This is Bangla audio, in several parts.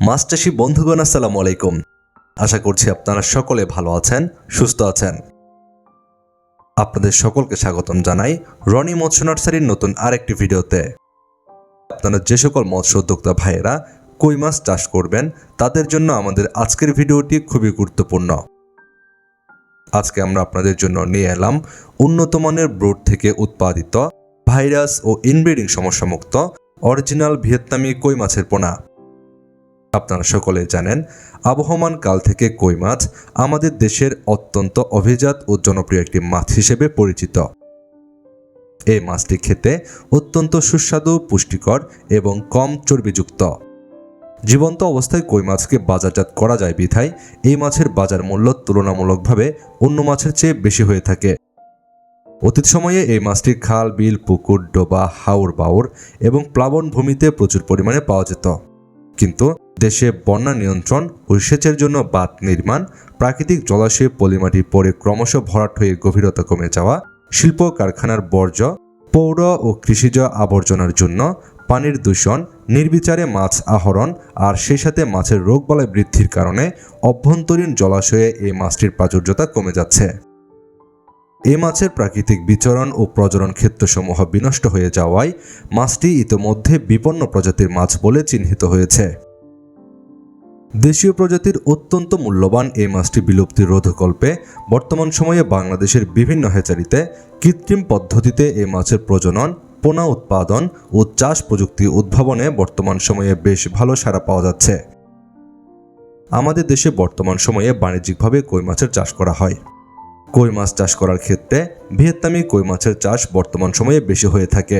মাছ চাষী বন্ধুগণ, আসসালামু আলাইকুম। আশা করছি আপনারা সকলে ভালো আছেন, সুস্থ আছেন। আপনাদের সকলকে স্বাগতম জানাই রনি মৎস্য নার্সারির নতুন আরেকটি ভিডিওতে। আপনারা যে সকল মৎস্য উদ্যোক্তা ভাইয়েরা কই মাছ চাষ করবেন তাদের জন্য আমাদের আজকের ভিডিওটি খুবই গুরুত্বপূর্ণ। আজকে আমরা আপনাদের জন্য নিয়ে এলাম উন্নত মানের ব্রুড থেকে উৎপাদিত ভাইরাস ও ইনব্রিডিং সমস্যামুক্ত অরিজিনাল ভিয়েতনামি কই মাছের পোনা। আপনারা সকলে জানেন, আবহমান কাল থেকে কই মাছ আমাদের দেশের অত্যন্ত অভিজাত ও জনপ্রিয় একটি মাছ হিসেবে পরিচিত। এই মাছটি খেতে অত্যন্ত সুস্বাদু, পুষ্টিকর এবং কম চর্বিযুক্ত। জীবন্ত অবস্থায় কই মাছকে বাজারজাত করা যায় বিধায় এই মাছের বাজার মূল্য তুলনামূলকভাবে অন্য মাছের চেয়ে বেশি হয়ে থাকে। অতীত সময়ে এই মাছটি খাল, বিল, পুকুর, ডোবা, হাওর বাওর এবং প্লাবন ভূমিতে প্রচুর পরিমাণে পাওয়া যেত। কিন্তু দেশে বন্যা নিয়ন্ত্রণ ও সেচের জন্য বাঁধ নির্মাণ, প্রাকৃতিক জলাশয়ে পলিমাটি পড়ে ক্রমশ ভরাট হয়ে গভীরতা কমে যাওয়া, শিল্প কারখানার বর্জ্য, পৌর ও কৃষিজ আবর্জনার জন্য পানির দূষণ, নির্বিচারে মাছ আহরণ আর সেই সাথে মাছের রোগবালাই বৃদ্ধির কারণে অভ্যন্তরীণ জলাশয়ে এই মাছটির প্রাচুর্যতা কমে যাচ্ছে। এই মাছের প্রাকৃতিক বিচরণ ও প্রজনন ক্ষেত্রসমূহ বিনষ্ট হয়ে যাওয়ায় মাছটি ইতোমধ্যে বিপন্ন প্রজাতির মাছ বলে চিহ্নিত হয়েছে। দেশীয় প্রজাতির অত্যন্ত মূল্যবান এই মাছটি বিলুপ্তি রোধকল্পে বর্তমান সময়ে বাংলাদেশের বিভিন্ন হ্যাচারিতে কৃত্রিম পদ্ধতিতে এই মাছের প্রজনন, পোনা উৎপাদন ও চাষ প্রযুক্তি উদ্ভাবনে বর্তমান সময়ে বেশ ভালো সাড়া পাওয়া যাচ্ছে। আমাদের দেশে বর্তমান সময়ে বাণিজ্যিকভাবে কই মাছের চাষ করা হয়। কই মাছ চাষ করার ক্ষেত্রে ভিয়েতনামি কই মাছের চাষ বর্তমান সময়ে বেশি হয়ে থাকে।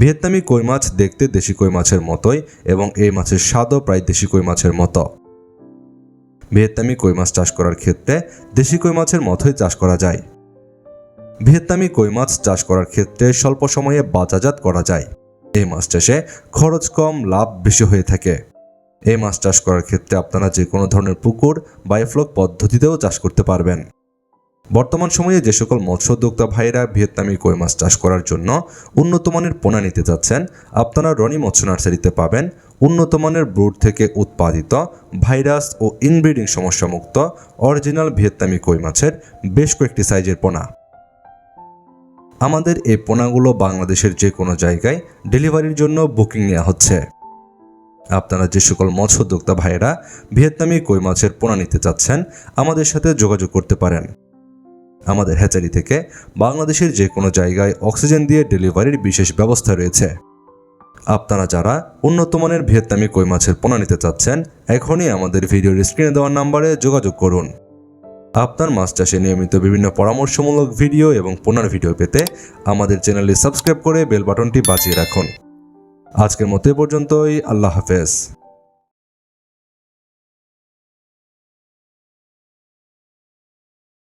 ভিয়েতনামি কই মাছ দেখতে দেশি কই মাছের মতোই এবং এই মাছের স্বাদও প্রায় দেশি কই মাছের মতো। ভিয়েতনামি কই মাছ চাষ করার ক্ষেত্রে দেশি কই মাছের মতোই চাষ করা যায়। ভিয়েতনামি কই মাছ চাষ করার ক্ষেত্রে স্বল্প সময়ে বাজারজাত করা যায়। এই মাছ চাষে খরচ কম, লাভ বেশি হয়ে থাকে। এই মাছ চাষ করার ক্ষেত্রে আপনারা যে কোনো ধরনের পুকুর, বায়োফ্লক পদ্ধতিতেও চাষ করতে পারবেন। বর্তমান সময়ে যে সকল মৎস্য উদ্যোক্তা ভাইরা ভিয়েতনামি কই মাছ চাষ করার জন্য উন্নত মানের পোনা নিতে যাচ্ছেন, আপনারা রনি মৎস্য নার্সারিতে পাবেন উন্নত মানের ব্রুড থেকে উৎপাদিত ভাইরাস ও ইনব্রিডিং সমস্যামুক্ত অরিজিনাল ভিয়েতনামি কই মাছের বেশ কয়েকটি সাইজের পোনা। আমাদের এই পোনাগুলো বাংলাদেশের যে কোনো জায়গায় ডেলিভারির জন্য বুকিং নেওয়া হচ্ছে। আপনারা যে সকল মৎস্য উদ্যোক্তা ভাইয়েরা ভিয়েতনামি কই মাছের পোনা নিতে চাচ্ছেন, আমাদের সাথে যোগাযোগ করতে পারেন। আমাদের হ্যাচারি থেকে বাংলাদেশের যে কোনো জায়গায় অক্সিজেন দিয়ে ডেলিভারির বিশেষ ব্যবস্থা রয়েছে। আপনারা যারা উন্নত মানের ভিয়েতনামি কই মাছের পোনা নিতে চাচ্ছেন, এখনই আমাদের ভিডিওর স্ক্রিনে দেওয়া নাম্বারে যোগাযোগ করুন। আপনার মাছ চাষে নিয়মিত বিভিন্ন পরামর্শমূলক ভিডিও এবং পোনার ভিডিও পেতে আমাদের চ্যানেলটি সাবস্ক্রাইব করে বেল বাটনটি বাজিয়ে রাখুন। আজকের মতো এ পর্যন্তই। আল্লাহ হাফেজ।